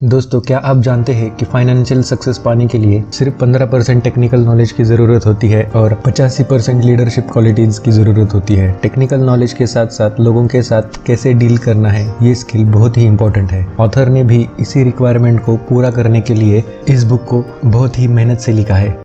दोस्तों, क्या आप जानते हैं कि फाइनेंशियल सक्सेस पाने के लिए सिर्फ 15% टेक्निकल नॉलेज की ज़रूरत होती है और 85% लीडरशिप क्वालिटीज़ की ज़रूरत होती है। टेक्निकल नॉलेज के साथ साथ लोगों के साथ कैसे डील करना है, ये स्किल बहुत ही इंपॉर्टेंट है। ऑथर ने भी इसी रिक्वायरमेंट को पूरा करने के लिए इस बुक को बहुत ही मेहनत से लिखा है।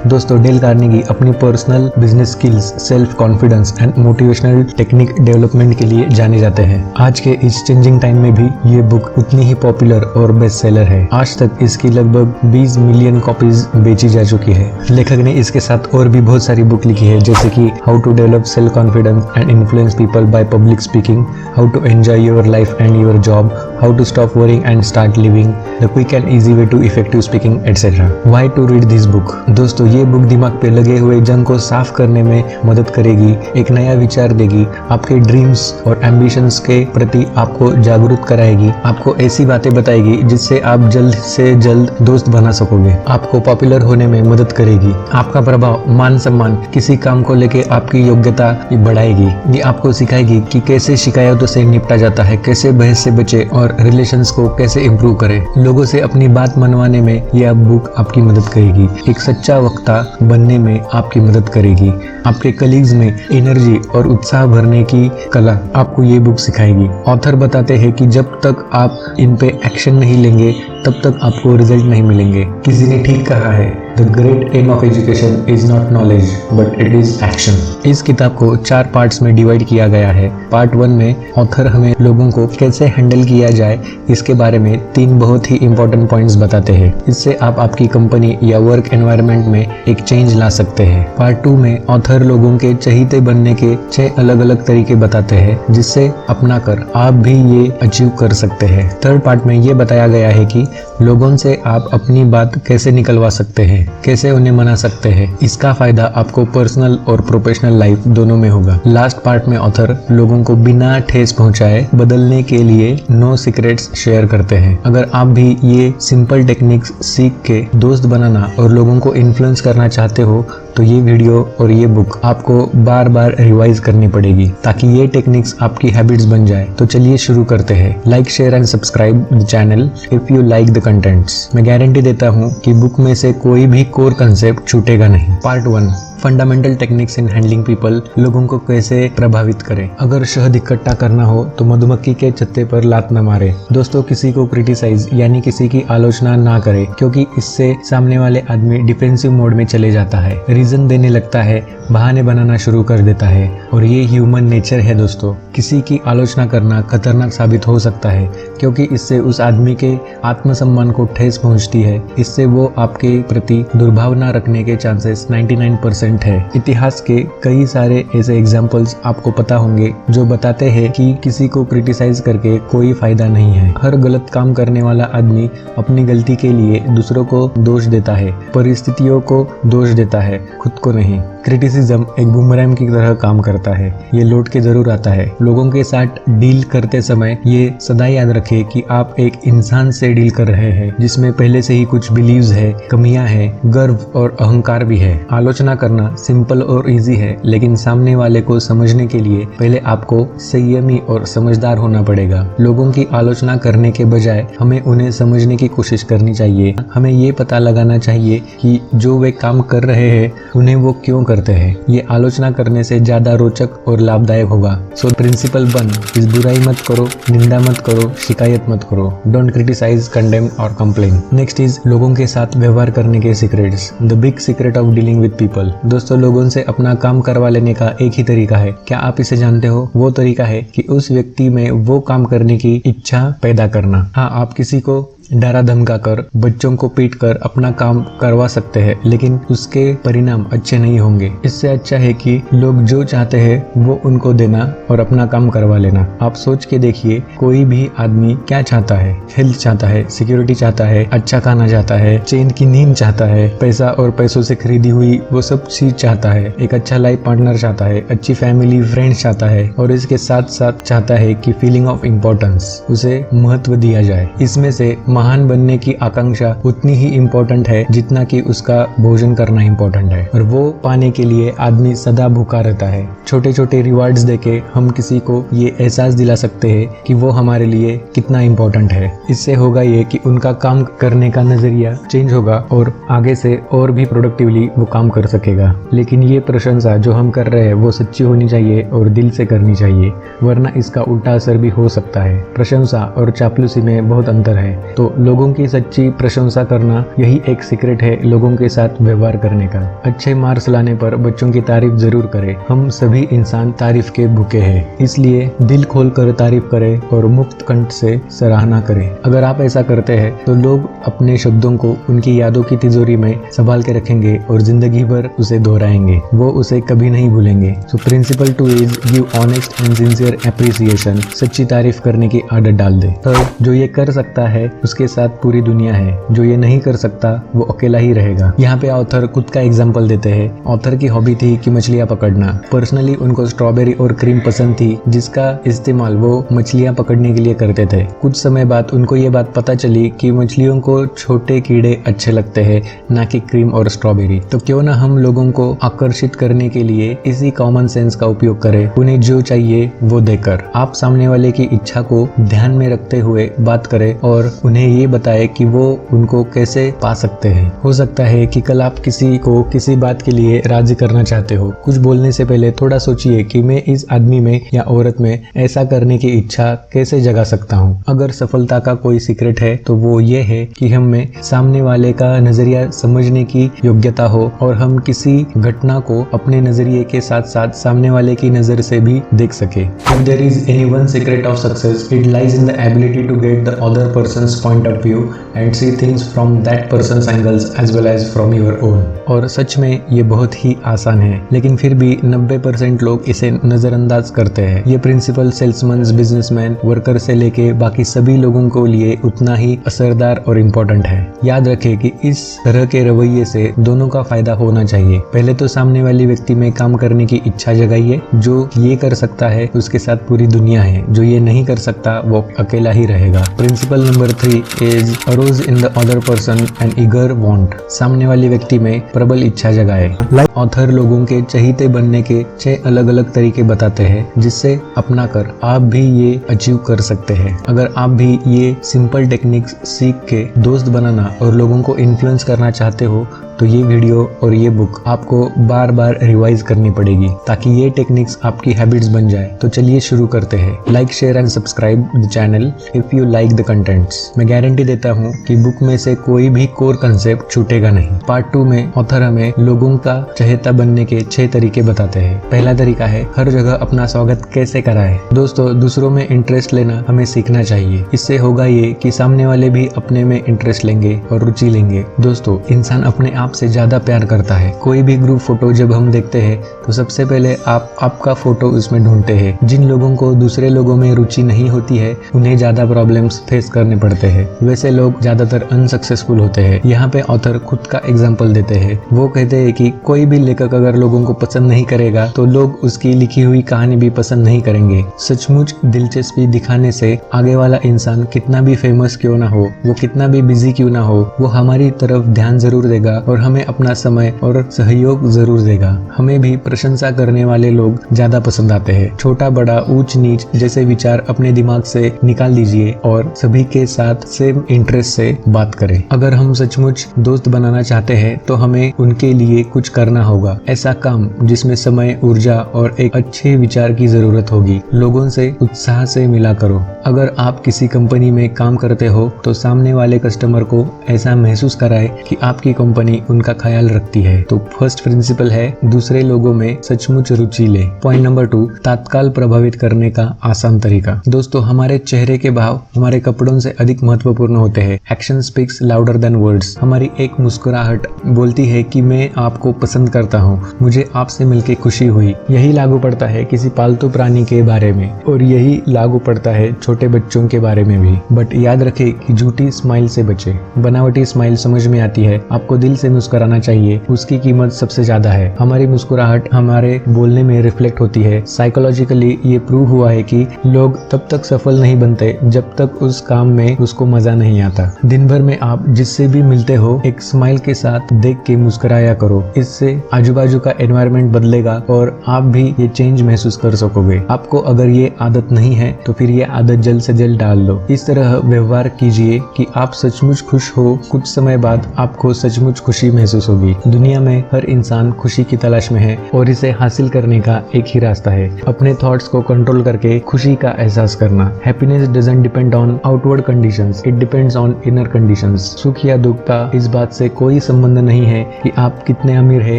दोस्तों, डेल कार्नेगी अपनी personal business skills, self confidence and motivational technique development के लिए जाने जाते हैं। आज के इस चेंजिंग टाइम में भी ये बुक उतनी ही पॉपुलर और बेस्ट सेलर है। आज तक इसकी लगभग 20 मिलियन कॉपीज बेची जा चुकी है। लेखक ने इसके साथ और भी बहुत सारी बुक लिखी है, जैसे कि how to develop self confidence and influence people by public speaking, how to enjoy your life and your job, how to stop worrying and start living, the quick and easy way to effective speaking etcetera. Why to read this book? दोस्तों, ये book दिमाग पे लगे हुए जंग को साफ करने में मदद करेगी, एक नया विचार देगी, आपके ड्रीम्स और एम्बिशंस के प्रति आपको जागरूक कराएगी, आपको ऐसी बातें बताएगी जिससे आप जल्द से जल्द दोस्त बना सकोगे, आपको पॉपुलर होने में मदद करेगी, आपका प्रभाव, मान सम्मान, किसी काम को लेके आपकी योग्यता बढ़ाएगी। ये आपको सिखाएगी कि कैसे शिकायतों से निपटा जाता है, कैसे बहस से बचे और रिलेशंस को कैसे इम्प्रूव करें। लोगों से अपनी बात मनवाने में यह बुक आपकी मदद करेगी। एक सच्चा वक्ता बनने में आपकी मदद करेगी। आपके कलीग्स में एनर्जी और उत्साह भरने की कला आपको ये बुक सिखाएगी। ऑथर बताते हैं कि जब तक आप इन पे एक्शन नहीं लेंगे तब तक आपको रिजल्ट नहीं मिलेंगे। किसी ने ठीक कहा है, the great aim of education is not knowledge but it is action. इस किताब को 4 पार्ट्स में डिवाइड किया गया है। पार्ट 1 में ऑथर हमें लोगों को कैसे हैंडल किया जाए इसके बारे में 3 बहुत ही इंपॉर्टेंट पॉइंट्स बताते हैं। इससे आप आपकी कंपनी या वर्क एनवायरनमेंट में एक चेंज ला सकते हैं। पार्ट 2 में ऑथर लोगों के चहीते बनने के 6 अलग अलग तरीके बताते हैं, जिससे अपना कर आप भी ये अचीव कर सकते हैं। थर्ड पार्ट में ये बताया गया है कि लोगों से आप अपनी बात कैसे निकलवा सकते हैं, कैसे उन्हें मना सकते हैं। इसका फायदा आपको पर्सनल और प्रोफेशनल लाइफ दोनों में होगा। लास्ट पार्ट में ऑथर लोगों को बिना ठेस पहुंचाए बदलने के लिए 9 सीक्रेट्स शेयर करते हैं। अगर आप भी ये सिंपल टेक्निक्स सीख के दोस्त बनाना और लोगों को इन्फ्लुएंस करना चाहते हो तो ये वीडियो और ये बुक आपको बार बार रिवाइज करनी पड़ेगी ताकि ये टेक्निक्स आपकी हैबिट्स बन जाए। तो चलिए शुरू करते हैं। Like, share and subscribe the channel if you like the contents. मैं गारंटी देता हूँ कि बुक में से कोई भी कोर कंसेप्ट छूटेगा नहीं। Part 1, fundamental techniques in handling people. लोगों को कैसे प्रभावित करें। अगर शहद इकट्ठा करना हो तो मधुमक्खी के छत्ते पर लात न मारे। दोस्तों, किसी को क्रिटिसाइज यानी किसी की आलोचना ना करें, क्योंकि इससे सामने वाले आदमी डिफेंसिव मोड में चले जाता है, रीजन देने लगता है, बहाने बनाना शुरू कर देता है और ये ह्यूमन नेचर है। दोस्तों, किसी की आलोचना करना खतरनाक साबित हो सकता है क्योंकि इससे उस आदमी के आत्मसम्मान को ठेस पहुंचती है। इससे वो आपके प्रति दुर्भावना रखने के चांसेस 99% है। इतिहास के कई सारे ऐसे एग्जाम्पल्स आपको पता होंगे जो बताते हैं कि किसी को क्रिटिसाइज करके कोई फायदा नहीं है। हर गलत काम करने वाला आदमी अपनी गलती के लिए दूसरों को दोष देता है, परिस्थितियों को दोष देता है, खुद को नहीं। क्रिटिसिज्म एक बूमरैंग की तरह काम करता है, ये लौट के जरूर आता है। लोगों के साथ डील करते समय ये सदा याद रखें कि आप एक इंसान से डील कर रहे हैं जिसमें पहले से ही कुछ बिलीव्स है, कमियां है, गर्व और अहंकार भी है। आलोचना करना सिंपल और इजी है, लेकिन सामने वाले को समझने के लिए पहले आपको संयमी और समझदार होना पड़ेगा। लोगों की आलोचना करने के बजाय हमें उन्हें समझने की कोशिश करनी चाहिए। हमें ये पता लगाना चाहिए कि जो वे काम कर रहे हैं उन्हें वो क्यों करते हैं। ये आलोचना करने से ज्यादा रोचक और लाभदायक होगा। सो प्रिंसिपल 1 इस बुराई मत करो, निंदा मत करो, शिकायत मत करो। डोंट क्रिटिसाइज, कंडेम और कंप्लेन। नेक्स्ट इज लोगों के साथ व्यवहार करने के secrets, the big secret of dealing with people. दोस्तों, लोगों से अपना काम करवा लेने का एक ही तरीका है। क्या आप इसे जानते हो? वो तरीका है कि उस व्यक्ति में वो काम करने की इच्छा पैदा करना। हाँ, आप किसी को डरा धमका कर, बच्चों को पीट कर अपना काम करवा सकते हैं, लेकिन उसके परिणाम अच्छे नहीं होंगे। इससे अच्छा है कि लोग जो चाहते हैं वो उनको देना और अपना काम करवा लेना। आप सोच के देखिए, कोई भी आदमी क्या चाहता है? हेल्थ चाहता है, सिक्योरिटी चाहता है, अच्छा खाना चाहता है, चैन की नींद चाहता है, पैसा और पैसों से खरीदी हुई वो सब चीज चाहता है, एक अच्छा लाइफ पार्टनर चाहता है, अच्छी फैमिली, फ्रेंड्स चाहता है और इसके साथ साथ चाहता है कि फीलिंग ऑफ इम्पोर्टेंस, उसे महत्व दिया जाए। इसमें से महान बनने की आकांक्षा उतनी ही इम्पोर्टेंट है जितना कि उसका भोजन करना इम्पोर्टेंट है, और वो पाने के लिए आदमी सदा भूखा रहता है। छोटे छोटे रिवार्ड्स देके हम किसी को ये एहसास दिला सकते हैं कि वो हमारे लिए कितना इम्पोर्टेंट है। इससे होगा ये कि उनका काम करने का नजरिया चेंज होगा और आगे से और भी प्रोडक्टिवली वो काम कर सकेगा। लेकिन ये प्रशंसा जो हम कर रहे हैं वो सच्ची होनी चाहिए और दिल से करनी चाहिए, वरना इसका उल्टा असर भी हो सकता है। प्रशंसा और चापलूसी में बहुत अंतर है। तो लोगों की सच्ची प्रशंसा करना, यही एक सीक्रेट है लोगों के साथ व्यवहार करने का। अच्छे मार्क्स लाने पर बच्चों की तारीफ जरूर करें। हम सभी इंसान तारीफ के भूखे हैं, इसलिए दिल खोल कर तारीफ करें और मुक्त कंठ से सराहना करें। अगर आप ऐसा करते हैं तो लोग अपने शब्दों को उनकी यादों की तिजोरी में संभाल के रखेंगे और जिंदगी भर उसे दोहराएंगे, वो उसे कभी नहीं भूलेंगे। So principal 2 is give honest and sincere appreciation. सच्ची तारीफ करने की आदत डाल दे। थर्ड, जो ये कर सकता है उसके साथ पूरी दुनिया है, जो ये नहीं कर सकता वो अकेला ही रहेगा। यहाँ पे ऑथर खुद का एग्जाम्पल देते हैं। ऑथर की हॉबी थी कि मछलियाँ पकड़ना। पर्सनली उनको स्ट्रॉबेरी और क्रीम पसंद थी, जिसका इस्तेमाल वो मछलियाँ पकड़ने के लिए करते थे। कुछ समय बाद उनको ये बात पता चली कि मछलियों को छोटे कीड़े अच्छे लगते हैं, ना कि क्रीम और स्ट्रॉबेरी। तो क्यों ना हम लोगों को आकर्षित करने के लिए इसी कॉमन सेंस का उपयोग करें, उन्हें जो चाहिए वो देकर। आप सामने वाले की इच्छा को ध्यान में रखते हुए बात करें और उन्हें ये बताएं कि वो उनको कैसे पा सकते हैं। हो सकता है कि कल आप किसी को किसी बात के लिए राजी करना चाहते हो। कुछ बोलने से पहले थोड़ा सोचिए कि मैं इस आदमी में या औरत में ऐसा करने की इच्छा कैसे जगा सकता हूँ। अगर सफलता का कोई सीक्रेट है तो वो ये है कि हम में सामने वाले का नजरिया समझने की योग्यता हो और हम किसी घटना को अपने नजरिए के साथ साथ सामने वाले की नजर से भी देख सके। If there is any one secret of success, it lies in the ability to get the other person's point of view and see things from that person's angles as well as from your own। और सच में ये बहुत ही आसान है, लेकिन फिर भी 90% लोग इसे नजरअंदाज करते हैं। ये प्रिंसिपल सेल्समैन, बिजनेसमैन, वर्कर से लेके बाकी सभी लोगों को लिए उतना ही असरदार और इम्पोर्टेंट है। याद रखें कि इस तरह के रवैये से दोनों का फायदा होना चाहिए। पहले तो सामने वाले व्यक्ति में काम करने की इच्छा जगाइए। जो ये कर सकता है उसके साथ पूरी दुनिया है, जो ये नहीं कर सकता वो अकेला ही रहेगा। Principle number 3 is arouse in the other person an eager want. सामने वाले व्यक्ति में प्रबल इच्छा जगाए। ऑथर लोगों के चहीते बनने के 6 अलग अलग तरीके बताते हैं, जिससे अपनाकर आप भी ये अचीव कर सकते हैं। अगर आप भी ये सिंपल टेक्निक्स सीख के दोस्त बनाना और लोगों को इन्फ्लुएंस करना चाहते हो तो ये वीडियो और ये बुक आपको बार बार रिवाइज करनी पड़ेगी ताकि ये टेक्निक्स आपकी हैबिट्स बन जाए। तो चलिए शुरू करते हैं। Like, share and subscribe the channel if you like the contents. मैं गारंटी देता हूँ कि बुक में से कोई भी कोर कंसेप्ट छूटेगा नहीं। पार्ट 2 में ऑथर हमें लोगों का चहेता बनने के 6 तरीके बताते हैं। पहला तरीका है हर जगह अपना स्वागत कैसे कराए। दोस्तों, दूसरों में इंटरेस्ट लेना हमें सीखना चाहिए। इससे होगा ये कि सामने वाले भी अपने में इंटरेस्ट लेंगे और रुचि लेंगे। दोस्तों, इंसान अपने आप से ज्यादा प्यार करता है। कोई भी ग्रुप फोटो जब हम देखते हैं तो सबसे पहले आपका फोटो उसमें ढूंढते हैं। जिन लोगों को दूसरे लोगों में रुचि नहीं होती है उन्हें ज्यादा प्रॉब्लम्स फेस करने पड़ते हैं। वैसे लोग ज्यादातर अनसक्सेसफुल होते हैं। यहाँ पे ऑथर खुद का एग्जाम्पल देते हैं। वो कहते हैं कि कोई भी लेखक अगर लोगों को पसंद नहीं करेगा तो लोग उसकी लिखी हुई कहानी भी पसंद नहीं करेंगे। सचमुच दिलचस्पी दिखाने से आगे वाला इंसान कितना भी फेमस क्यों ना हो, वो कितना भी बिजी क्यों ना हो, वो हमारी तरफ ध्यान जरूर देगा और हमें अपना समय और सहयोग जरूर देगा। हमें भी प्रशंसा करने वाले लोग ज्यादा पसंद आते हैं। छोटा बड़ा, ऊंच नीच जैसे विचार अपने दिमाग से निकाल दीजिए और सभी के साथ सेम इंटरेस्ट से बात करें। अगर हम सचमुच दोस्त बनाना चाहते हैं तो हमें उनके लिए कुछ करना होगा। ऐसा काम जिसमें समय, ऊर्जा और एक अच्छे विचार की जरूरत होगी। लोगों से उत्साह से मिला करो। अगर आप किसी कंपनी में काम करते हो तो सामने वाले कस्टमर को ऐसा महसूस कराए कि आपकी कंपनी उनका ख्याल रखती है। तो फर्स्ट प्रिंसिपल है दूसरे लोगों में सचमुच रुचि ले। पॉइंट नंबर 2, तात्काल प्रभावित करने का आसान तरीका। दोस्तों, हमारे चेहरे के भाव हमारे कपड़ों से अधिक महत्वपूर्ण होते हैं। Action speaks louder than words. हमारी एक मुस्कुराहट बोलती है कि मैं आपको पसंद करता हूँ, मुझे आपसे मिलकर खुशी हुई। यही लागू पड़ता है किसी पालतू प्राणी के बारे में और यही लागू पड़ता है छोटे बच्चों के बारे में भी। बट याद रखें कि झूठी स्माइल से बचे। बनावटी स्माइल समझ में आती है, आपको दिल से मुस्कुराना चाहिए उसकी कीमत सबसे ज्यादा है। हमारी मुस्कुराहट हमारे बोलने में रिफ्लेक्ट होती है। साइकोलॉजिकली ये प्रूव हुआ है कि लोग तब तक सफल नहीं बनते जब तक उस काम में उसको मजा नहीं आता। दिन भर में आप जिससे भी मिलते हो एक स्माइल के साथ देख के मुस्कुराया करो। इससे आजू बाजू का एनवायरनमेंट बदलेगा और आप भी ये चेंज महसूस कर सकोगे। आपको अगर ये आदत नहीं है तो फिर ये आदत जल्द से जल्द डाल लो। इस तरह व्यवहार कीजिए कि आप सचमुच खुश हो। कुछ समय बाद आपको सचमुच खुशी महसूस होगी। दुनिया में हर इंसान खुशी की तलाश में है और इसे हासिल करने का एक ही रास्ता है, अपने थॉट्स को कंट्रोल करके खुशी का एहसास करना। Happiness doesn't depend on outward conditions, it depends on inner conditions. सुख या दुख का इस बात से कोई संबंध नहीं है कि आप कितने अमीर है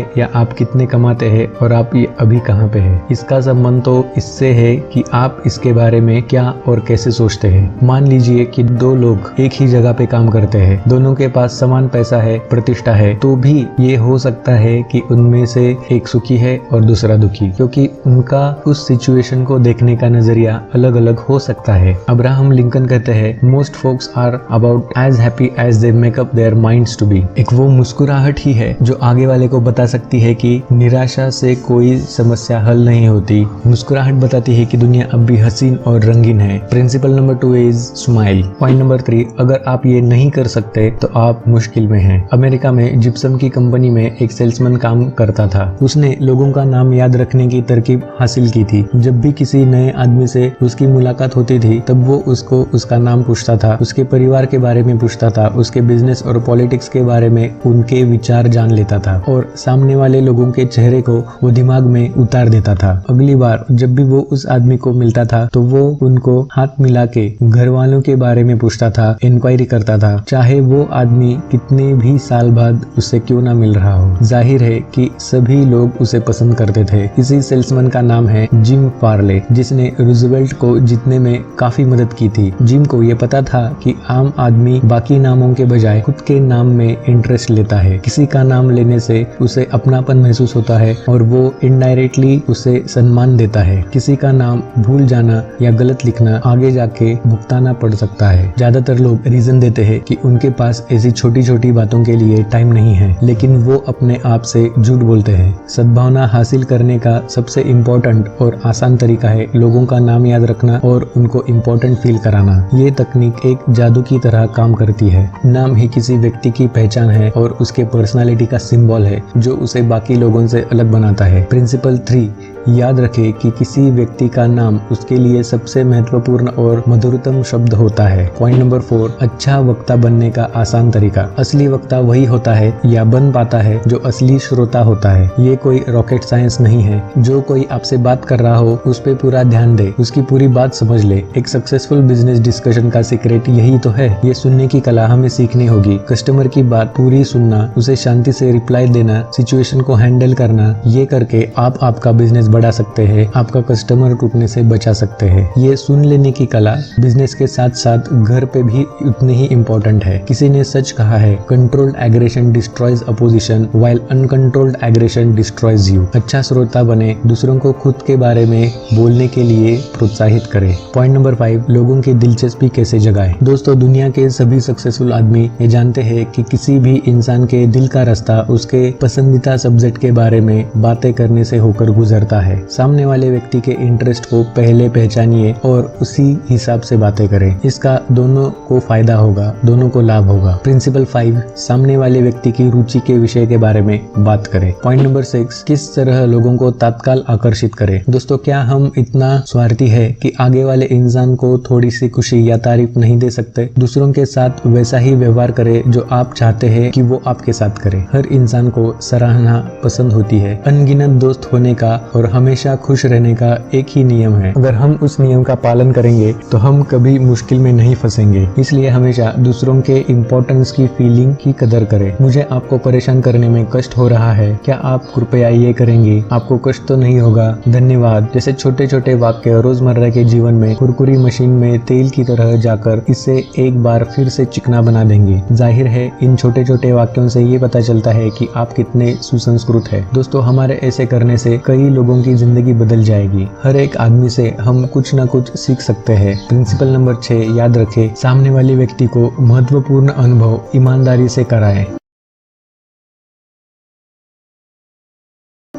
या आप कितने कमाते हैं और आप ये अभी कहाँ पे है। इसका संबंध तो इससे है कि आप इसके बारे में क्या और कैसे सोचते हैं। मान लीजिए कि दो लोग एक ही जगह पे काम करते हैं, दोनों के पास समान पैसा है, प्रतिष्ठा है, तो भी ये हो सकता है कि उनमें से एक सुखी है और दूसरा दुखी, क्योंकि उनका उस सिचुएशन को देखने का नजरिया अलग अलग हो सकता है। अब्राहम लिंकन कहते हैं, most folks are about as happy as they make up their minds to be. एक वो मुस्कुराहट ही है जो आगे वाले को बता सकती है कि निराशा से कोई समस्या हल नहीं होती। मुस्कुराहट बताती है कि दुनिया अब भी हसीन और रंगीन है। Principle number 2 is smile. Point number 3, अगर आप ये नहीं कर सकते तो आप मुश्किल में हैं। अमेरिका में जिप्सम की कंपनी में एक सेल्समैन काम करता था। उसने लोगों का नाम याद रखने की तरकीब हासिल की थी। जब भी किसी नए आदमी से उसकी मुलाकात होती थी तब वो उसको उसका नाम पूछता था, उसके परिवार के बारे में पूछता था, उसके बिजनेस और पॉलिटिक्स के बारे में उनके विचार जान लेता था और सामने वाले लोगों के चेहरे को वो दिमाग में उतार देता था। अगली बार जब भी वो उस आदमी को मिलता था तो वो उनको हाथ मिला के घर वालों के बारे में पूछता था, इंक्वायरी करता था, चाहे वो आदमी कितने भी साल बाद उससे क्यों ना मिल रहा हो। जाहिर है कि सभी लोग उसे पसंद करते थे। इसी सेल्समैन का नाम है जिम फार्ले, जिसने रूजवेल्ट को जीतने में काफी मदद की थी। जिम को ये पता था कि आम आदमी बाकी नामों के बजाय खुद के नाम में इंटरेस्ट लेता है। किसी का नाम लेने से उसे अपनापन महसूस होता है और वो इनडायरेक्टली उसे सम्मान देता है। किसी का नाम भूल जाना या गलत लिखना आगे जाके भुगताना पड़ सकता है। ज्यादातर लोग रीजन देते हैं कि उनके पास ऐसी छोटी छोटी बातों के लिए टाइम नहीं है, लेकिन वो अपने आप से झूठ बोलते हैं। सद्भावना हासिल करने का सबसे इम्पोर्टेंट और आसान तरीका है लोगों का नाम याद रखना और उनको इम्पोर्टेंट फील कराना। ये तकनीक एक जादू की तरह काम करती है। नाम ही किसी व्यक्ति की पहचान है और उसके पर्सनालिटी का सिंबल है जो उसे बाकी लोगों से अलग बनाता है। प्रिंसिपल 3, याद रखें कि किसी व्यक्ति का नाम उसके लिए सबसे महत्वपूर्ण और मधुरतम शब्द होता है। पॉइंट नंबर 4, अच्छा वक्ता बनने का आसान तरीका। असली वक्ता वही होता है या बन पाता है जो असली श्रोता होता है। ये कोई रॉकेट साइंस नहीं है। जो कोई आपसे बात कर रहा हो उस पे पूरा ध्यान दे, उसकी पूरी बात समझ ले। एक सक्सेसफुल बिजनेस डिस्कशन का सीक्रेट यही तो है। ये सुनने की कला हमें सीखनी होगी। कस्टमर की बात पूरी सुनना, उसे शांति से रिप्लाई देना, सिचुएशन को हैंडल करना, ये करके आप आपका बिजनेस बढ़ा सकते हैं, आपका कस्टमर टूटने से बचा सकते हैं। ये सुन लेने की कला बिजनेस के साथ साथ घर पे भी उतनी ही इम्पोर्टेंट है। किसी ने सच कहा है, controlled aggression destroys opposition while uncontrolled aggression destroys you. अच्छा श्रोता बने, दूसरों को खुद के बारे में बोलने के लिए प्रोत्साहित करे। पॉइंट नंबर 5, लोगों की दिलचस्पी कैसे जगाए। दोस्तों, दुनिया के सभी सक्सेसफुल आदमी ये जानते हैं कि किसी भी इंसान के दिल का रास्ता उसके पसंदीदा सब्जेक्ट के बारे में बातें करने से होकर गुजरता है। सामने वाले व्यक्ति के इंटरेस्ट को पहले पहचानिए और उसी हिसाब से बातें करें। इसका दोनों को फायदा होगा, दोनों को लाभ होगा। प्रिंसिपल 5, सामने वाले व्यक्ति की रुचि के विषय के बारे में बात करें। पॉइंट नंबर 6, किस तरह लोगों को तत्काल आकर्षित करें। दोस्तों, क्या हम इतना स्वार्थी है कि आगे वाले इंसान को थोड़ी सी खुशी या तारीफ नहीं दे सकते? दूसरों के साथ वैसा ही व्यवहार करें जो आप चाहते हैं कि वो आपके साथ करे। हर इंसान को सराहना पसंद होती है। अनगिनत दोस्त होने का और हमेशा खुश रहने का एक ही नियम है। अगर हम उस नियम का पालन करेंगे तो हम कभी मुश्किल में नहीं फंसेंगे। इसलिए हमेशा दूसरों के इम्पोर्टेंस की फीलिंग की कदर करें। मुझे आपको परेशान करने में कष्ट हो रहा है, क्या आप कृपया ये करेंगे? आपको कष्ट तो नहीं होगा, धन्यवाद। जैसे छोटे छोटे वाक्य रोजमर्रा के जीवन में कुरकुरी मशीन में तेल की तरह जाकर इसे एक बार फिर से चिकना बना देंगे। जाहिर है इन छोटे छोटे वाक्यों से ये पता चलता है कि आप कितने सुसंस्कृत है। दोस्तों, हमारे ऐसे करने से कई लोगों की जिंदगी बदल जाएगी। हर एक आदमी से हम कुछ ना कुछ सीख सकते हैं। प्रिंसिपल नंबर 6, याद रखें, सामने वाले व्यक्ति को महत्वपूर्ण अनुभव ईमानदारी से कराएं।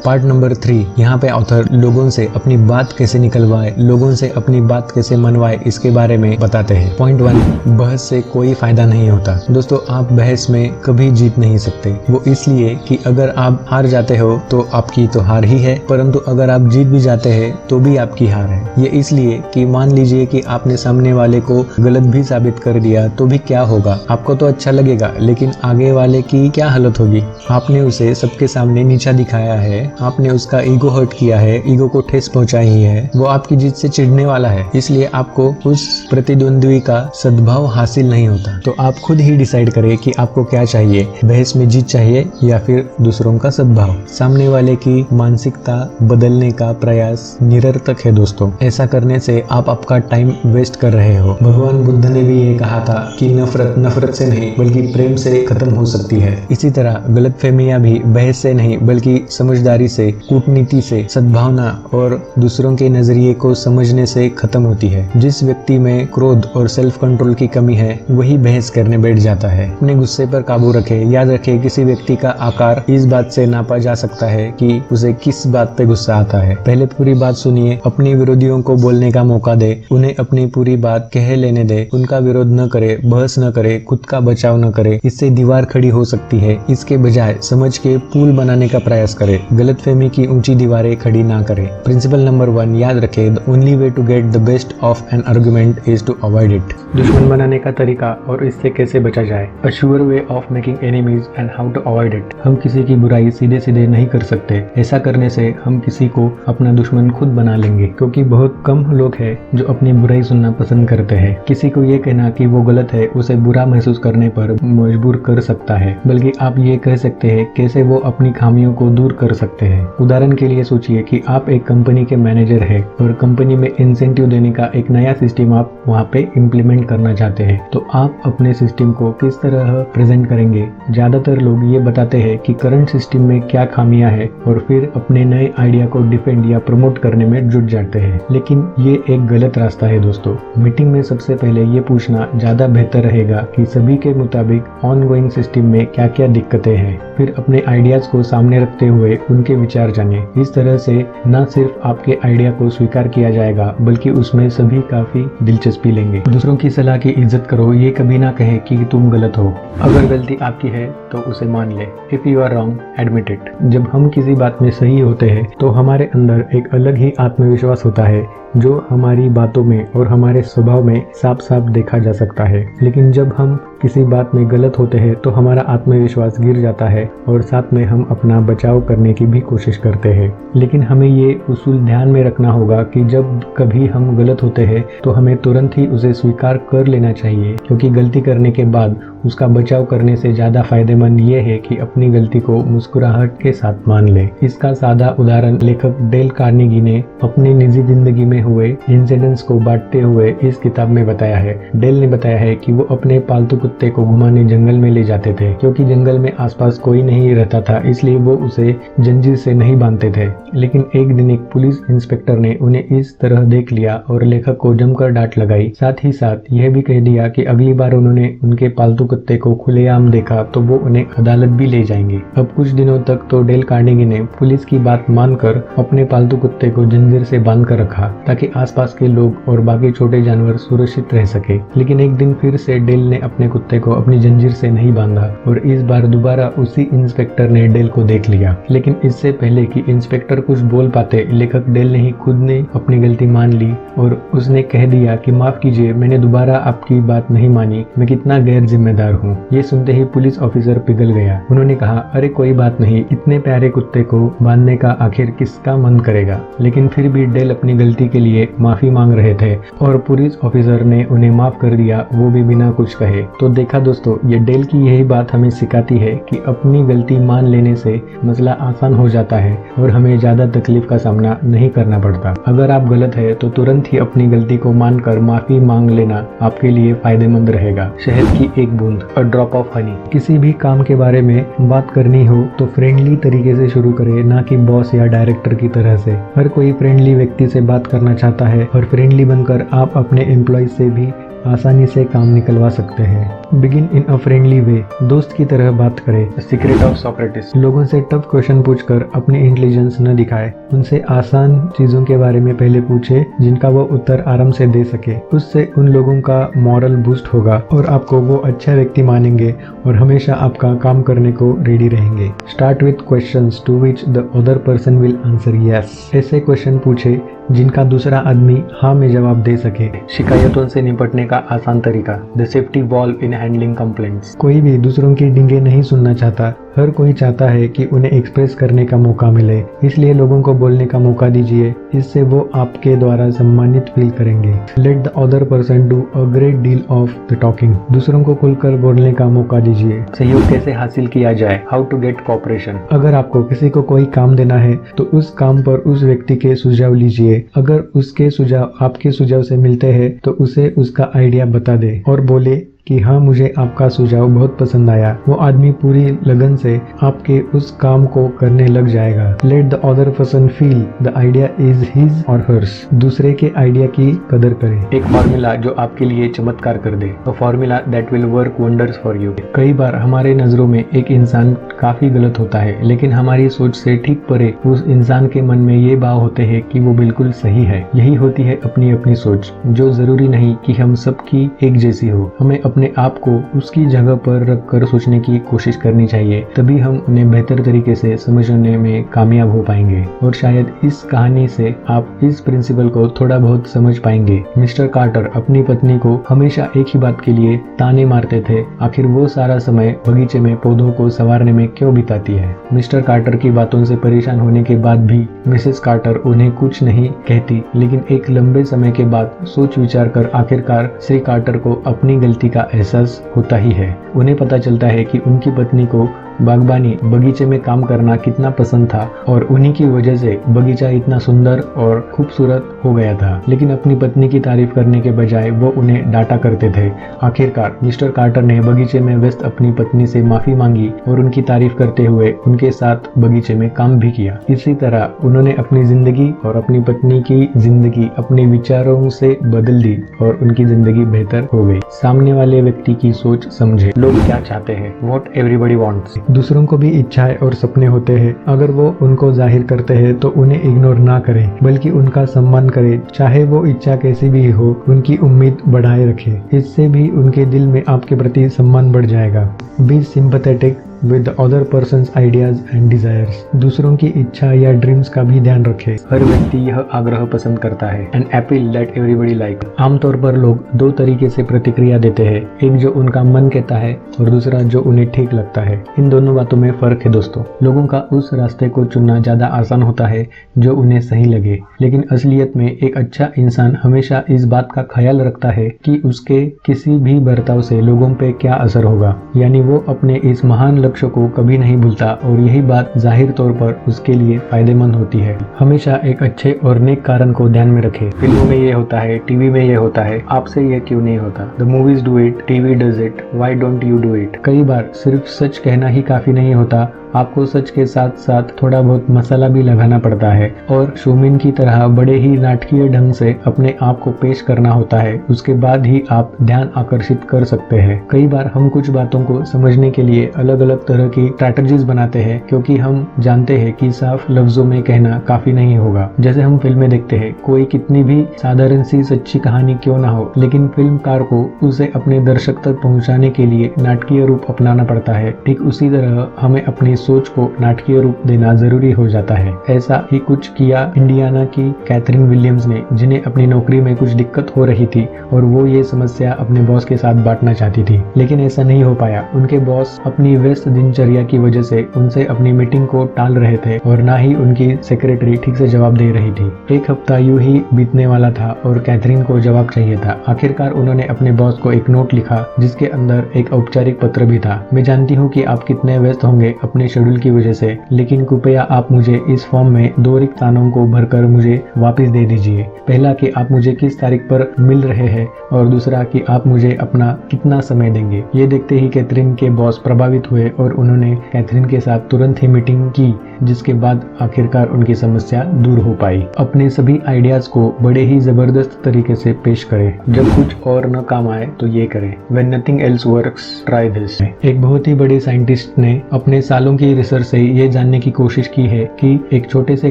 पार्ट नंबर 3, यहाँ पे ऑथर लोगों से अपनी बात कैसे निकलवाए, लोगों से अपनी बात कैसे मनवाए, इसके बारे में बताते हैं। पॉइंट 1, बहस से कोई फायदा नहीं होता। दोस्तों, आप बहस में कभी जीत नहीं सकते। वो इसलिए कि अगर आप हार जाते हो तो आपकी तो हार ही है, परंतु अगर आप जीत भी जाते हैं तो भी आपकी हार है। ये इसलिए कि मान लीजिए कि आपने सामने वाले को गलत भी साबित कर दिया तो भी क्या होगा, आपको तो अच्छा लगेगा, लेकिन आगे वाले की क्या हालत होगी। आपने उसे सबके सामने नीचा दिखाया है, आपने उसका ईगो हर्ट किया है, ईगो को ठेस पहुंचाई है, वो आपकी जीत से चिढ़ने वाला है। इसलिए आपको उस प्रतिद्वंद्वी का सद्भाव हासिल नहीं होता। तो आप खुद ही डिसाइड करें कि आपको क्या चाहिए, बहस में जीत चाहिए या फिर दूसरों का सद्भाव। सामने वाले की मानसिकता बदलने का प्रयास निरर्थक है दोस्तों। ऐसा करने से आप आपका टाइम वेस्ट कर रहे हो। भगवान बुद्ध ने भी ये कहा था कि नफरत से नहीं बल्कि प्रेम से खत्म हो सकती है। इसी तरह गलतफहमियां भी बहस से नहीं बल्कि समझदारी से, कूटनीति से, सद्भावना और दूसरों के नजरिए को समझने से खत्म होती है। जिस व्यक्ति में क्रोध और सेल्फ कंट्रोल की कमी है वही बहस करने बैठ जाता है। अपने गुस्से पर काबू रखे। याद रखे, किसी व्यक्ति का आकार इस बात से नापा जा सकता है कि उसे किस बात पे गुस्सा आता है। पहले पूरी बात सुनिए, अपने विरोधियों को बोलने का मौका दे, उन्हें अपनी पूरी बात कह लेने दे, उनका विरोध न करे, बहस न करे, खुद का बचाव न करे। इससे दीवार खड़ी हो सकती है। इसके बजाय समझ के पुल बनाने का प्रयास करे। गलतफहमी की ऊंची दीवारें खड़ी ना करें। प्रिंसिपल नंबर 1 याद रखें, the only way to get the best of an argument is to avoid it. दुश्मन बनाने का तरीका और इससे कैसे बचा जाए। A sure way of making enemies and how to avoid it. हम किसी की बुराई सीधे सीधे नहीं कर सकते। ऐसा करने से हम किसी को अपना दुश्मन खुद बना लेंगे, क्योंकि बहुत कम लोग हैं जो अपनी बुराई सुनना पसंद करते हैं। किसी को ये कहना कि वो गलत है उसे बुरा महसूस करने पर मजबूर कर सकता है, बल्कि आप ये कह सकते हैं कैसे वो अपनी खामियों को दूर कर सकते हैं। उदाहरण के लिए सोचिए कि आप एक कंपनी के मैनेजर हैं और कंपनी में इंसेंटिव देने का एक नया सिस्टम आप वहां पे इम्प्लीमेंट करना चाहते हैं। तो आप अपने सिस्टम को किस तरह प्रेजेंट करेंगे। ज्यादातर लोग ये बताते हैं कि करंट सिस्टम में क्या खामियां हैं और फिर अपने नए आइडिया को डिफेंड या प्रमोट करने में जुट जाते हैं। लेकिन ये एक गलत रास्ता है दोस्तों। मीटिंग में सबसे पहले ये पूछना ज्यादा बेहतर रहेगा कि सभी के मुताबिक ऑनगोइंग सिस्टम में क्या क्या दिक्कतें हैं। फिर अपने आइडियाज को सामने रखते हुए उनके विचार जाने। इस तरह से न सिर्फ आपके आइडिया को स्वीकार किया जाएगा बल्कि उसमें सभी काफी दिलचस्पी लेंगे। दूसरों की सलाह की इज्जत करो। ये कभी ना कहे कि तुम गलत हो। अगर गलती आपकी है तो उसे मान ले। If you are wrong, admit it. जब हम किसी बात में सही होते हैं तो हमारे अंदर एक अलग ही आत्मविश्वास होता है जो हमारी बातों में और हमारे स्वभाव में साफ साफ देखा जा सकता है। लेकिन जब हम किसी बात में गलत होते हैं तो हमारा आत्मविश्वास गिर जाता है और साथ में हम अपना बचाव करने की भी कोशिश करते हैं। लेकिन हमें ये उसूल ध्यान में रखना होगा कि जब कभी हम गलत होते हैं तो हमें तुरंत ही उसे स्वीकार कर लेना चाहिए, क्योंकि गलती करने के बाद उसका बचाव करने से ज्यादा फायदेमंद ये है कि अपनी गलती को मुस्कुराहट के साथ मान ले। इसका सादा उदाहरण लेखक डेल कार्नेगी ने अपनी निजी जिंदगी में हुए इंसिडेंट्स को बांटते हुए इस किताब में बताया है। डेल ने बताया है कि वो अपने पालतू कुत्ते को घुमाने जंगल में ले जाते थे, क्योंकि जंगल में आसपास कोई नहीं रहता था, इसलिए वो उसे जंजीर से नहीं बांधते थे। लेकिन एक दिन एक पुलिस इंस्पेक्टर ने उन्हें इस तरह देख लिया और लेखक को जमकर डांट लगाई। साथ ही साथ यह भी कह दिया कि अगली बार उन्होंने उनके पालतू कुत्ते को खुलेआम देखा तो वो उन्हें अदालत भी ले जाएंगे। अब कुछ दिनों तक तो डेल कार्नेगी ने पुलिस की बात मानकर अपने पालतू कुत्ते को जंजीर से बांध कर रखा ताकि आसपास के लोग और बाकी छोटे जानवर सुरक्षित रह सके। लेकिन एक दिन फिर से डेल ने अपने कुत्ते को अपनी जंजीर से नहीं बांधा और इस बार दोबारा उसी इंस्पेक्टर ने डेल को देख लिया। लेकिन इससे पहले कि इंस्पेक्टर कुछ बोल पाते, लेखक डेल ने ही खुद ने अपनी गलती मान ली और उसने कह दिया कि माफ कीजिए, मैंने दोबारा आपकी बात नहीं मानी, मैं कितना गैर जिम्मेदार हूँ। ये सुनते ही पुलिस ऑफिसर पिघल गया। उन्होंने कहा, अरे कोई बात नहीं, इतने प्यारे कुत्ते को बांधने का आखिर किसका मन करेगा। लेकिन फिर भी डेल अपनी गलती के लिए माफी मांग रहे थे और पुलिस ऑफिसर ने उन्हें माफ कर दिया, वो भी बिना कुछ कहे। तो देखा दोस्तों, ये डेल की यही बात हमें सिखाती है कि अपनी गलती मान लेने से मसला आसान हो जाता है और हमें ज्यादा तकलीफ का सामना नहीं करना पड़ता। अगर आप गलत है तो तुरंत ही अपनी गलती को मानकर माफी मांग लेना आपके लिए फायदेमंद रहेगा। शहद की एक बूंद, अ ड्रॉप ऑफ हनी। किसी भी काम के बारे में बात करनी हो तो फ्रेंडली तरीके से शुरू करें, ना कि बॉस या डायरेक्टर की तरह से। हर कोई फ्रेंडली व्यक्ति से बात करना चाहता है और फ्रेंडली बनकर आप अपने एम्प्लॉय से भी आसानी से काम निकलवा सकते हैं। Begin in a friendly way, दोस्त की तरह बात करें। सीक्रेट ऑफ सोक्रेटिस, लोगों से टफ क्वेश्चन पूछकर अपनी इंटेलिजेंस न दिखाए। उनसे आसान चीजों के बारे में पहले पूछे जिनका वो उत्तर आराम से दे सके। उससे उन लोगों का मॉरल बूस्ट होगा और आपको वो अच्छा व्यक्ति मानेंगे और हमेशा आपका काम करने को रेडी रहेंगे। Start with questions to which the other person will answer yes. ऐसे क्वेश्चन पूछे जिनका दूसरा आदमी हाँ में जवाब दे सके। शिकायतों से निपटने का आसान तरीका, the safety valve in handling complaints. कोई भी दूसरों की डींगे नहीं सुनना चाहता। हर कोई चाहता है कि उन्हें एक्सप्रेस करने का मौका मिले, इसलिए लोगों को बोलने का मौका दीजिए। इससे वो आपके द्वारा सम्मानित फील करेंगे। Late the other person do a great deal of the talking. दूसरों को खुलकर बोलने का मौका दीजिए। सहयोग कैसे हासिल किया जाए, हाउ टू गेट कोऑपरेशन। अगर आपको किसी को कोई काम देना है तो उस काम पर उस व्यक्ति के सुझाव लीजिए। अगर उसके सुझाव आपके सुझाव से मिलते हैं तो उसे उसका आइडिया बता दे और बोले कि हाँ, मुझे आपका सुझाव बहुत पसंद आया। वो आदमी पूरी लगन से आपके उस काम को करने लग जाएगा। Late the other person feel the idea is his और हर्स। दूसरे के आइडिया की कदर करें। एक फॉर्मूला जो आपके लिए चमत्कार कर दे, a formula that will work wonders for you. कई बार हमारे नजरों में एक इंसान काफी गलत होता है, लेकिन हमारी सोच से ठीक परे उस इंसान के मन में ये भाव होते हैं कि वो बिल्कुल सही है। यही होती है अपनी अपनी सोच, जो जरूरी नहीं कि हम सबकी एक जैसी हो। हमें अपने आप को उसकी जगह पर रखकर सोचने की कोशिश करनी चाहिए, तभी हम उन्हें बेहतर तरीके से समझने में कामयाब हो पाएंगे। और शायद इस कहानी से आप इस प्रिंसिपल को थोड़ा बहुत समझ पाएंगे। मिस्टर कार्टर अपनी पत्नी को हमेशा एक ही बात के लिए ताने मारते थे, आखिर वो सारा समय बगीचे में पौधों को संवारने में क्यों बिताती है। मिस्टर कार्टर की बातों से परेशान होने के बाद भी मिसेस कार्टर उन्हें कुछ नहीं कहती, लेकिन एक लंबे समय के बाद सोच विचार कर आखिरकार श्री कार्टर को अपनी गलती का एहसास होता ही है। उन्हें पता चलता है कि उनकी पत्नी को बागबानी बगीचे में काम करना कितना पसंद था और उन्हीं की वजह से बगीचा इतना सुंदर और खूबसूरत हो गया था। लेकिन अपनी पत्नी की तारीफ करने के बजाय वो उन्हें डांटा करते थे। आखिरकार मिस्टर कार्टर ने बगीचे में व्यस्त अपनी पत्नी से माफी मांगी और उनकी तारीफ करते हुए उनके साथ बगीचे में काम भी किया। इसी तरह उन्होंने अपनी जिंदगी और अपनी पत्नी की जिंदगी अपने विचारों से बदल दी और उनकी जिंदगी बेहतर हो गई। सामने वाले व्यक्ति की सोच समझे, लोग क्या चाहते हैं, व्हाट एवरीबॉडी वांट्स। दूसरों को भी इच्छाएं और सपने होते हैं। अगर वो उनको जाहिर करते हैं तो उन्हें इग्नोर ना करें, बल्कि उनका सम्मान करें। चाहे वो इच्छा कैसी भी हो, उनकी उम्मीद बढ़ाए रखें। इससे भी उनके दिल में आपके प्रति सम्मान बढ़ जाएगा। Be sympathetic with the other person's ideas and desires। दूसरों की इच्छा या ड्रीम्स का भी ध्यान रखें। हर व्यक्ति यह आग्रह पसंद करता है, an appeal that everybody like। आमतौर पर लोग दो तरीके से प्रतिक्रिया देते हैं, एक जो उनका मन कहता है और दूसरा जो उन्हें ठीक लगता है। इन दोनों बातों में फर्क है दोस्तों। लोगों का उस रास्ते को चुनना ज्यादा आसान होता है जो उन्हें सही लगे, लेकिन असलियत में एक अच्छा इंसान हमेशा इस बात का ख्याल रखता है कि उसके किसी भी बर्ताव से लोगों पे क्या असर होगा, यानी वो अपने इस महान लक्ष्य को कभी नहीं भूलता और यही बात जाहिर तौर पर उसके लिए फायदेमंद होती है। हमेशा एक अच्छे और नेक कारण को ध्यान में रखें। फिल्मों में ये होता है, टीवी में ये होता है, आपसे ये क्यों नहीं होता। The movies do it, TV does it, why don't you do it. कई बार सिर्फ सच कहना ही काफी नहीं होता, आपको सच के साथ साथ थोड़ा बहुत मसाला भी लगाना पड़ता है और शोमेन की तरह बड़े ही नाटकीय ढंग से अपने आप को पेश करना होता है। उसके बाद ही आप ध्यान आकर्षित कर सकते हैं। कई बार हम कुछ बातों को समझने के लिए अलग अलग तरह की स्ट्रैटेजीज बनाते हैं, क्योंकि हम जानते हैं कि साफ लफ्जों में कहना काफी नहीं होगा। जैसे हम फिल्में देखते हैं, कोई कितनी भी साधारण सी सच्ची कहानी क्यों ना हो, लेकिन फिल्मकार को उसे अपने दर्शक तक पहुंचाने के लिए नाटकीय रूप अपनाना पड़ता है। ठीक उसी तरह हमें अपनी सोच को नाटकीय रूप देना जरूरी हो जाता है। ऐसा ही कुछ किया इंडियाना की कैथरीन विलियम्स ने, जिन्हें अपनी नौकरी में कुछ दिक्कत हो रही थी और वो ये समस्या अपने बॉस के साथ बांटना चाहती थी, लेकिन ऐसा नहीं हो पाया। उनके बॉस अपनी व्यस्त दिनचर्या की वजह से उनसे अपनी मीटिंग को टाल रहे थे और ना ही उनकी सेक्रेटरी ठीक से जवाब दे रही थी। एक हफ्ता यूं ही बीतने वाला था और कैथरीन को जवाब चाहिए था। आखिरकार उन्होंने अपने बॉस को एक नोट लिखा जिसके अंदर एक औपचारिक पत्र भी था। मैं जानती हूँ कि आप कितने व्यस्त होंगे अपने शेड्यूल की वजह से, लेकिन कृपया आप मुझे इस फॉर्म में 2 रिक्त स्थानों को भरकर मुझे वापस दे दीजिए। पहला कि आप मुझे किस तारीख पर मिल रहे हैं और दूसरा कि आप मुझे अपना कितना समय देंगे। ये देखते ही कैथरीन के बॉस प्रभावित हुए और उन्होंने कैथरीन के साथ तुरंत ही मीटिंग की, जिसके बाद आखिरकार उनकी समस्या दूर हो पाई। अपने सभी आइडियाज को बड़े ही जबरदस्त तरीके से पेश करें। जब कुछ और न काम आए तो ये करें। When nothing else works, try this। एक बहुत ही बड़े साइंटिस्ट ने अपने सालों की रिसर्च से ये जानने की कोशिश की है कि एक छोटे से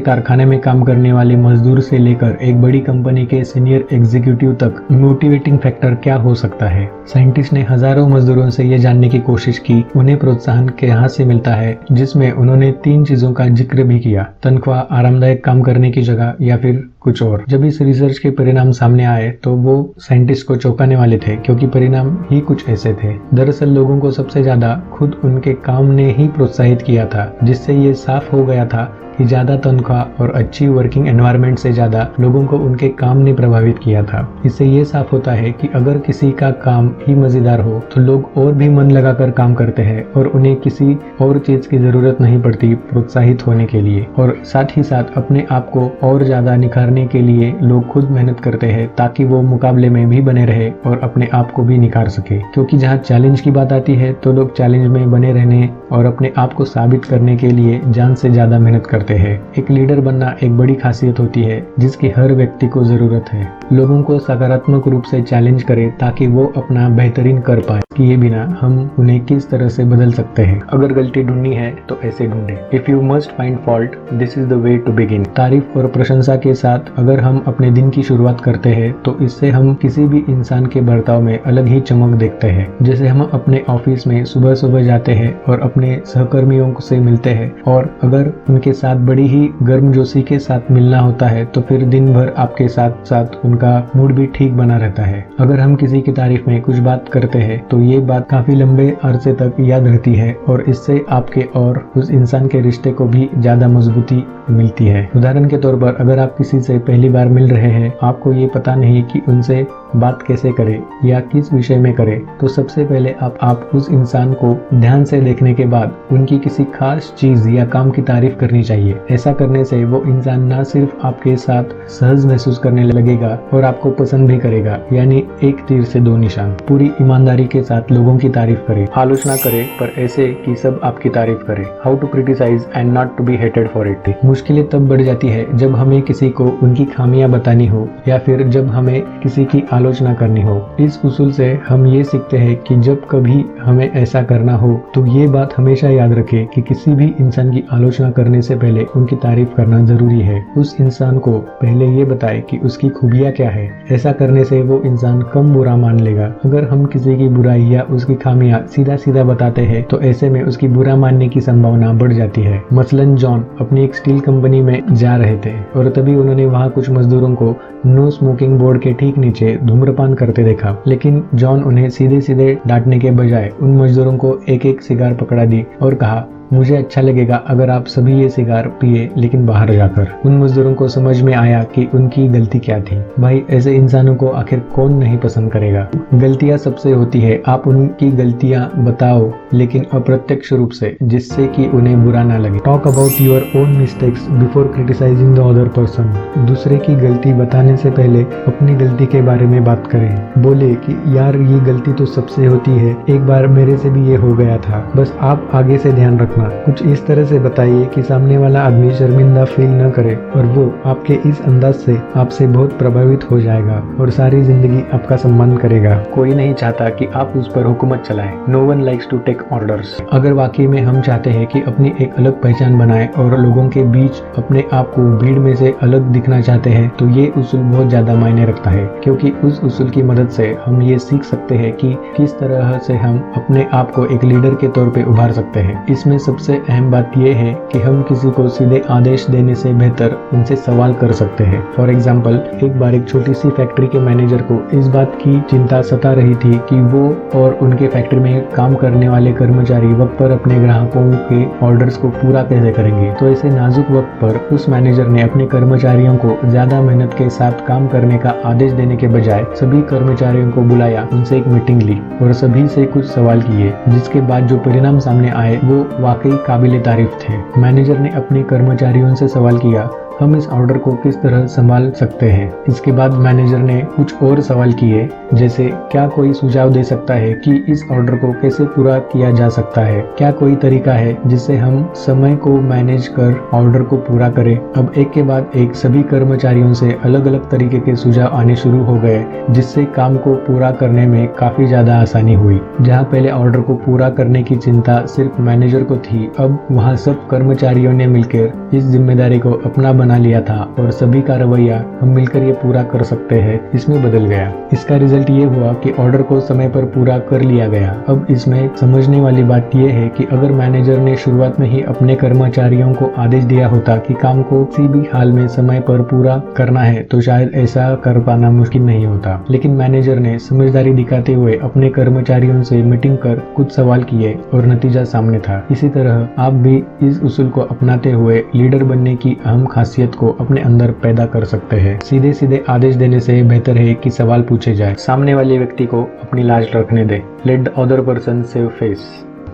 कारखाने में काम करने वाले मजदूर से लेकर एक बड़ी कंपनी के सीनियर एग्जीक्यूटिव तक मोटिवेटिंग फैक्टर क्या हो सकता है। साइंटिस्ट ने हजारों मजदूरों से ये जानने की कोशिश की उन्हें प्रोत्साहन कहाँ से मिलता है, जिसमें उन्होंने 3 चीजों का जिक्र भी किया: तनख्वाह, आरामदायक काम करने की जगह या फिर कुछ और। जब इस रिसर्च के परिणाम सामने आए तो वो साइंटिस्ट को चौंकाने वाले थे, क्योंकि परिणाम ही कुछ ऐसे थे। दरअसल लोगों को सबसे ज्यादा खुद उनके काम ने ही प्रोत्साहित किया था, जिससे ये साफ हो गया था कि ज्यादा तनख्वाह और अच्छी वर्किंग एनवायरनमेंट से ज्यादा लोगों को उनके काम ने प्रभावित किया था। इससे ये साफ होता है कि अगर किसी का काम ही मजेदार हो तो लोग और भी मन लगाकर काम करते हैं और उन्हें किसी और चीज की जरूरत नहीं पड़ती प्रोत्साहित होने के लिए। और साथ ही साथ अपने आप को और ज्यादा निखारने के लिए लोग खुद मेहनत करते हैं, ताकि वो मुकाबले में भी बने रहे और अपने आप को भी निखार सके। क्योंकि जहाँ चैलेंज की बात आती है तो लोग चैलेंज में बने रहने और अपने आप को साबित करने के लिए जान से ज्यादा मेहनत करते हैं। एक लीडर बनना एक बड़ी खासियत होती है जिसकी हर व्यक्ति को जरूरत है। लोगों को सकारात्मक रूप से चैलेंज करे ताकि वो अपना बेहतरीन कर पाए। किए बिना हम उन्हें किस तरह से बदल सकते हैं। अगर गलती ढूंढनी है तो ऐसे ढूंढे। If you must find fault, this is the way to begin. तारीफ और प्रशंसा के साथ अगर हम अपने दिन की शुरुआत करते हैं तो इससे हम किसी भी इंसान के बर्ताव में अलग ही चमक देखते हैं। जैसे हम अपने ऑफिस में सुबह सुबह जाते हैं और अपने सहकर्मियों से मिलते हैं, और अगर उनके साथ बड़ी ही गर्मजोशी के साथ मिलना होता है तो फिर दिन भर आपके साथ साथ उनका मूड भी ठीक बना रहता है। अगर हम किसी की तारीफ में कुछ बात करते हैं तो ये बात काफी लंबे अरसे तक याद रहती है और इससे आपके और उस इंसान के रिश्ते को भी ज्यादा मजबूती मिलती है। उदाहरण के तौर पर अगर आप किसी से पहली बार मिल रहे हैं, आपको ये पता नहीं कि उनसे बात कैसे करें या किस विषय में करें, तो सबसे पहले आप उस इंसान को ध्यान से देखने के बाद उनकी किसी खास चीज या काम की तारीफ करनी चाहिए। ऐसा करने से वो इंसान न सिर्फ आपके साथ सहज महसूस करने लगेगा और आपको पसंद भी करेगा। यानी एक तीर से 2 निशान। पूरी ईमानदारी के साथ लोगों की तारीफ करें। आलोचना करें पर ऐसे कि सब आपकी तारीफ करें। How to criticise and not to be hated for it. मुश्किलें तब बढ़ जाती है जब हमें किसी को उनकी खामियां बतानी हो या फिर जब हमें किसी की आलोचना करनी हो। इस उसूल से हम ये सीखते हैं कि जब कभी हमें ऐसा करना हो तो ये बात हमेशा याद रखें कि किसी भी इंसान की आलोचना करने से पहले उनकी तारीफ करना जरूरी है। उस इंसान को पहले ये बताएं कि उसकी खूबियां क्या है। ऐसा करने से वो इंसान कम बुरा मान लेगा। अगर हम किसी की बुराई या उसकी खामियां सीधा सीधा बताते हैं तो ऐसे में उसकी बुरा मानने की संभावना बढ़ जाती है। मसलन जॉन अपनी एक स्टील कंपनी में जा रहे थे और तभी उन्होंने वहाँ कुछ मजदूरों को नो स्मोकिंग बोर्ड के ठीक नीचे धूम्रपान करते देखा। लेकिन जॉन उन्हें सीधे सीधे डांटने के बजाय उन मजदूरों को एक एक सिगार पकड़ा दी और कहा, मुझे अच्छा लगेगा अगर आप सभी ये सिगार पिए, लेकिन बाहर जाकर। उन मजदूरों को समझ में आया कि उनकी गलती क्या थी। भाई, ऐसे इंसानों को आखिर कौन नहीं पसंद करेगा। गलतियां सबसे होती है, आप उनकी गलतियां बताओ लेकिन अप्रत्यक्ष रूप से, जिससे कि उन्हें बुरा ना लगे। Talk about your own mistakes before criticising the other person. दूसरे की गलती बताने से पहले अपनी गलती के बारे में बात करें। बोले कि यार ये गलती तो सबसे होती है, एक बार मेरे से भी ये हो गया था, बस आप आगे से ध्यान रखना। कुछ इस तरह से बताइए कि सामने वाला आदमी शर्मिंदा फील न करे और वो आपके इस अंदाज से आपसे बहुत प्रभावित हो जाएगा और सारी जिंदगी आपका सम्मान करेगा। कोई नहीं चाहता कि आप उस पर हुकूमत चलाएं। No one likes to take orders। अगर वाकई में हम चाहते हैं कि अपनी एक अलग पहचान बनाएं और लोगों के बीच अपने आप को भीड़ में से अलग दिखना चाहते हैं तो ये उसूल बहुत ज्यादा मायने रखता है, क्योंकि उस उसूल की मदद से हम ये सीख सकते हैं कि किस तरह से हम अपने आप को एक लीडर के तौर पे उभार सकते हैं। इसमें सबसे अहम बात यह है कि हम किसी को सीधे आदेश देने से बेहतर उनसे सवाल कर सकते हैं। फॉर एग्जाम्पल, एक बार एक छोटी सी फैक्ट्री के मैनेजर को इस बात की चिंता सता रही थी कि वो और उनके फैक्ट्री में काम करने वाले कर्मचारी वक्त पर अपने ग्राहकों के ऑर्डर्स को पूरा कैसे करेंगे। तो ऐसे नाजुक वक्त पर उस मैनेजर ने अपने कर्मचारियों को ज्यादा मेहनत के साथ काम करने का आदेश देने के बजाय सभी कर्मचारियों को बुलाया, उनसे एक मीटिंग ली और सभी से कुछ सवाल किए, जिसके बाद जो परिणाम सामने आए वो वाकई काबिले तारीफ थे। मैनेजर ने अपने कर्मचारियों से सवाल किया, हम इस ऑर्डर को किस तरह संभाल सकते हैं। इसके बाद मैनेजर ने कुछ और सवाल किए, जैसे क्या कोई सुझाव दे सकता है कि इस ऑर्डर को कैसे पूरा किया जा सकता है, क्या कोई तरीका है जिससे हम समय को मैनेज कर ऑर्डर को पूरा करें। अब एक के बाद एक सभी कर्मचारियों से अलग अलग तरीके के सुझाव आने शुरू हो गए, जिससे काम को पूरा करने में काफी ज्यादा आसानी हुई। जहां पहले ऑर्डर को पूरा करने की चिंता सिर्फ मैनेजर को थी, अब वहां सब कर्मचारियों ने मिलकर इस जिम्मेदारी को अपना बना लिया था और सभी का रवैया हम मिलकर ये पूरा कर सकते हैं इसमें बदल गया। इसका रिजल्ट ये हुआ कि ऑर्डर को समय पर पूरा कर लिया गया। अब इसमें समझने वाली बात यह है कि अगर मैनेजर ने शुरुआत में ही अपने कर्मचारियों को आदेश दिया होता कि काम को किसी भी हाल में समय पर पूरा करना है, तो शायद ऐसा कर पाना मुश्किल नहीं होता। लेकिन मैनेजर ने समझदारी दिखाते हुए अपने कर्मचारियों से मीटिंग कर कुछ सवाल किए और नतीजा सामने था। इसी तरह आप भी इस उसूल को अपनाते हुए लीडर बनने की अहम खासियत को अपने अंदर पैदा कर सकते हैं। सीधे सीधे आदेश देने से बेहतर है कि सवाल पूछे जाए। सामने वाले व्यक्ति को अपनी लाज रखने दे। Let the other person save face.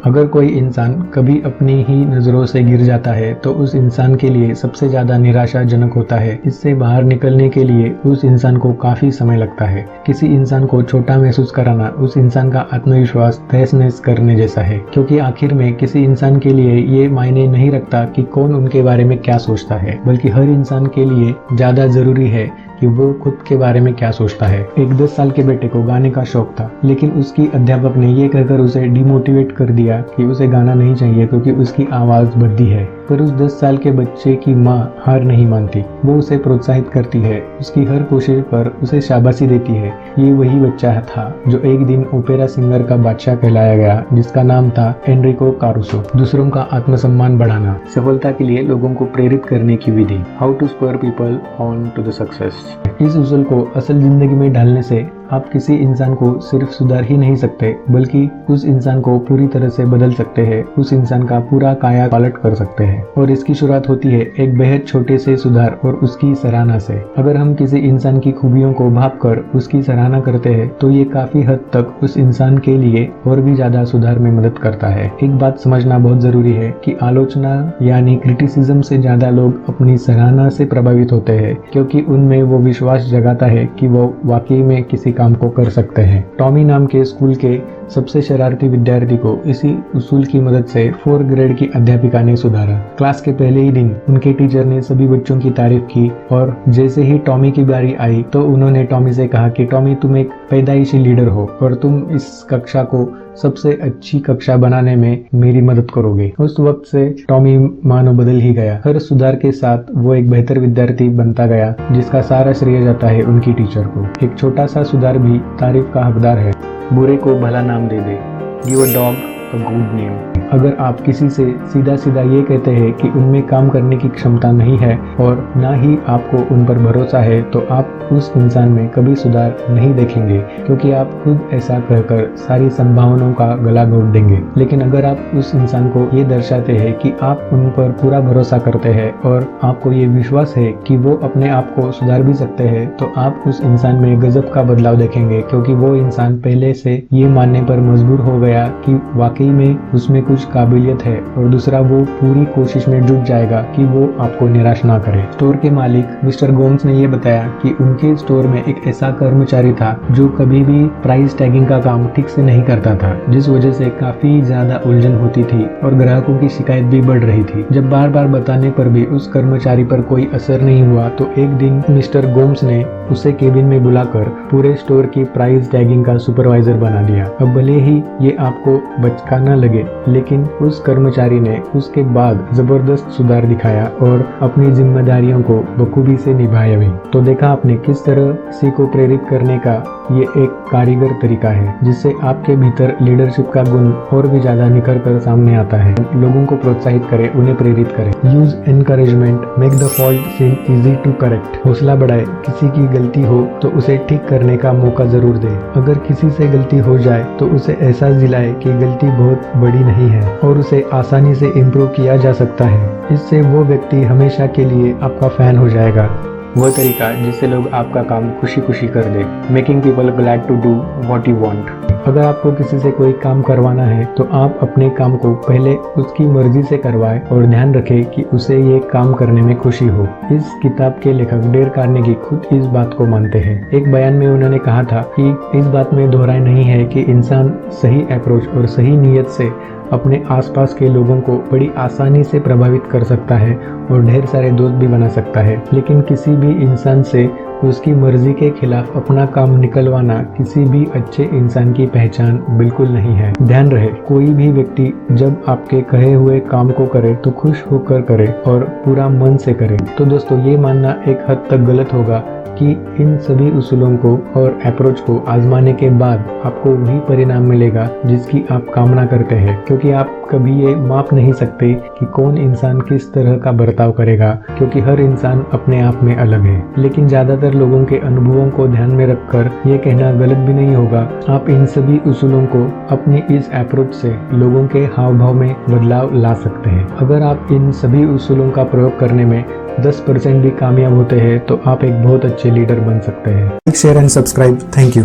अगर कोई इंसान कभी अपनी ही नजरों से गिर जाता है तो उस इंसान के लिए सबसे ज्यादा निराशाजनक होता है। इससे बाहर निकलने के लिए उस इंसान को काफी समय लगता है। किसी इंसान को छोटा महसूस कराना उस इंसान का आत्मविश्वास तहस नहस करने जैसा है, क्योंकि आखिर में किसी इंसान के लिए ये मायने नहीं रखता कि कौन उनके बारे में क्या सोचता है, बल्कि हर इंसान के लिए ज्यादा जरूरी है कि वो खुद के बारे में क्या सोचता है। एक 10 साल के बेटे को गाने का शौक था, लेकिन उसकी अध्यापक ने ये कहकर उसे डिमोटिवेट कर दिया कि उसे गाना नहीं चाहिए क्योंकि उसकी आवाज भद्दी है। पर उस 10 साल के बच्चे की माँ हार नहीं मानती। वो उसे प्रोत्साहित करती है, उसकी हर कोशिश पर उसे शाबाशी देती है। ये वही बच्चा था जो एक दिन ओपेरा सिंगर का बादशाह कहलाया गया, जिसका नाम था एनरिको कारुसो। दूसरों का आत्मसम्मान बढ़ाना, सफलता के लिए लोगों को प्रेरित करने की विधि। How to spur people on to the success. इस उसूल को असल जिंदगी में ढालने से आप किसी इंसान को सिर्फ सुधार ही नहीं सकते, बल्कि उस इंसान को पूरी तरह से बदल सकते हैं। उस इंसान का पूरा काया पलट कर सकते हैं। और इसकी शुरुआत होती है एक बेहद छोटे से सुधार और उसकी सराहना से। अगर हम किसी इंसान की खूबियों को भांपकर उसकी सराहना करते हैं तो ये काफी हद तक उस इंसान के लिए और भी ज्यादा सुधार में मदद करता है। एक बात समझना बहुत जरूरी है कि आलोचना यानी क्रिटिसिज्म से ज्यादा लोग अपनी सराहना से प्रभावित होते हैं, क्योंकि उनमें वो विश्वास जगाता है कि वो वाकई में किसी काम को कर सकते हैं। टॉमी नाम के स्कूल के सबसे शरारती विद्यार्थी को इसी उसूल की मदद से 4th ग्रेड की अध्यापिका ने सुधारा। क्लास के पहले ही दिन उनके टीचर ने सभी बच्चों की तारीफ की और जैसे ही टॉमी की बारी आई तो उन्होंने टॉमी से कहा कि टॉमी, तुम एक पैदाइशी लीडर हो और तुम इस कक्षा को सबसे अच्छी कक्षा बनाने में मेरी मदद करोगे। उस वक्त से टॉमी मानो बदल ही गया। हर सुधार के साथ वो एक बेहतर विद्यार्थी बनता गया, जिसका सारा श्रेय जाता है उनकी टीचर को। एक छोटा सा सुधार भी तारीफ का हकदार है। बुरे को भला नाम दे दे। Give a dog a good name. अगर आप किसी से सीधा सीधा ये कहते हैं कि उनमें काम करने की क्षमता नहीं है और ना ही आपको उन पर भरोसा है, तो आप उस इंसान में कभी सुधार नहीं देखेंगे, क्योंकि आप खुद ऐसा कहकर सारी संभावनाओं का गला घोट देंगे। लेकिन अगर आप उस इंसान को ये दर्शाते हैं कि आप उन पर पूरा भरोसा करते हैं और आपको ये विश्वास है कि वो अपने आप को सुधार भी सकते हैं, तो आप उस इंसान में गजब का बदलाव देखेंगे, क्योंकि वो इंसान पहले से ये मानने पर मजबूर हो गया कि वाकई में उसमें कुछ काबिलियत है, और दूसरा वो पूरी कोशिश में जुट जाएगा कि वो आपको निराश ना करे। स्टोर के मालिक मिस्टर गोम्स ने ये बताया कि उनके स्टोर में एक ऐसा कर्मचारी था जो कभी भी प्राइस टैगिंग का काम ठीक से नहीं करता था, जिस वजह से काफी ज्यादा उलझन होती थी और ग्राहकों की शिकायत भी बढ़ रही थी। जब बार बार बताने पर भी उस कर्मचारी पर कोई असर नहीं हुआ, तो एक दिन मिस्टर गोम्स ने उसे केबिन में बुलाकर पूरे स्टोर की प्राइस टैगिंग का सुपरवाइजर बना दिया। अब भले ही ये आपको बचका न लगे, लेकिन उस कर्मचारी ने उसके बाद जबरदस्त सुधार दिखाया और अपनी जिम्मेदारियों को बखूबी से निभाया भी। तो देखा आपने किस तरह किसी को प्रेरित करने का ये एक कारीगर तरीका है, जिससे आपके भीतर लीडरशिप का गुण और भी ज्यादा निखर कर सामने आता है। लोगों को प्रोत्साहित करें, उन्हें प्रेरित करें। Use encouragement, make the fault seem easy to correct. हौसला बढ़ाए, किसी की गलती हो तो उसे ठीक करने का मौका जरूर दे। अगर किसी से गलती हो जाए तो उसे एहसास दिलाए कि गलती बहुत बड़ी नहीं है और उसे आसानी से इम्प्रूव किया जा सकता है। इससे वो व्यक्ति हमेशा के लिए आपका फैन हो जाएगा। वह तरीका जिससे लोग आपका काम खुशी खुशी कर दे। Making people glad to do what you want. अगर आपको किसी से कोई काम करवाना है तो आप अपने काम को पहले उसकी मर्जी से करवाएं और ध्यान रखें कि उसे ये काम करने में खुशी हो। इस किताब के लेखक डेल कार्नेगी खुद इस बात को मानते हैं। एक बयान में उन्होंने कहा था कि इस बात में दोहराई नहीं है कि इंसान सही अप्रोच और सही नीयत से अपने आसपास के लोगों को बड़ी आसानी से प्रभावित कर सकता है और ढेर सारे दोस्त भी बना सकता है, लेकिन किसी भी इंसान से उसकी मर्जी के खिलाफ अपना काम निकलवाना किसी भी अच्छे इंसान की पहचान बिल्कुल नहीं है। ध्यान रहे, कोई भी व्यक्ति जब आपके कहे हुए काम को करे तो खुश होकर करे और पूरा मन से करे। तो दोस्तों, ये मानना एक हद तक गलत होगा कि इन सभी उसूलों को और अप्रोच को आजमाने के बाद आपको वही परिणाम मिलेगा जिसकी आप कामना करते हैं, क्योंकि आप कभी ये माप नहीं सकते कि कौन इंसान किस तरह का बर्ताव करेगा, क्योंकि हर इंसान अपने आप में अलग है। लेकिन ज्यादातर लोगों के अनुभवों को ध्यान में रखकर ये कहना गलत भी नहीं होगा, आप इन सभी उसूलों को अपनी इस अप्रोच से लोगों के हाव भाव में बदलाव ला सकते हैं। अगर आप इन सभी उसूलों का प्रयोग करने में 10% भी कामयाब होते हैं तो आप एक बहुत अच्छे लीडर बन सकते हैं। Like, share and subscribe. Thank you.